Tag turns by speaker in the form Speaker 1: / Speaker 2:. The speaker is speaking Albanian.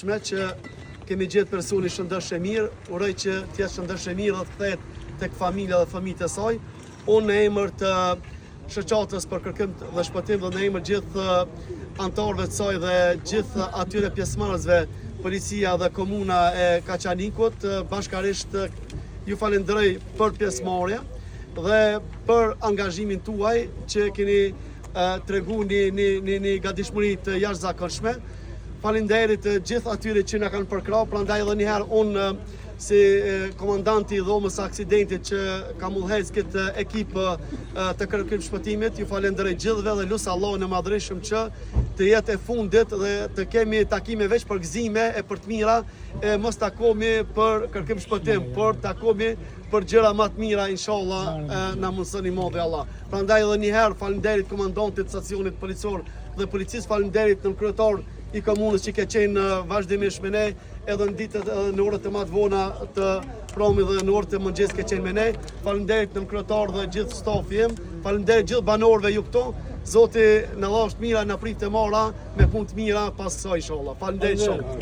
Speaker 1: këndshme që kemi gjetë personi shëndetshëm e mirë, uroj që të jetë shëndetshëm e mirë dhe të kthehet tek familja dhe fëmijët e saj. Unë në emër të shoqatës për kërkim dhe shpëtim dhe në emër gjithë anëtarëve të saj dhe gjithë atyre pjesëmarrësve, policia dhe komuna e Kaçanikut, bashkarisht ju falenderoj për pjesëmarrje dhe për angazhimin tuaj që keni tregu një gatishmëri të jashtëzakonshme. Faleminderit të gjithë atyre që na kanë përkrahur, prandaj edhe një herë unë si komandanti i dhomës së aksidentit që kam udhëheq këtë ekip të kërkim shpëtimit, ju falenderoj gjithëve dhe lut Allahun e Madhërisëm që të jetë e fundit dhe të kemi takime veç për gëzime e për të mira, mos takomi për kërkim shpëtim, por takomi për gjëra më të mira, inshallah, na mundsoni modhi Allah. Prandaj edhe një herë falenderit komandantit të stacionit policor dhe policisë, falenderit në kryetar i komunës që ke qenë vazhdimisht me ne, edhe në ditët edhe në orët e më të vona të promit dhe në orët e mëngjesit ke qenë me ne. Falenderit në kryetar dhe gjithë stafi im, falenderit gjithë banorëve ju këtu. Zoti na lasht mira, na prit të mara me punë të mira pas kësaj inshallah. Falenderit shumë.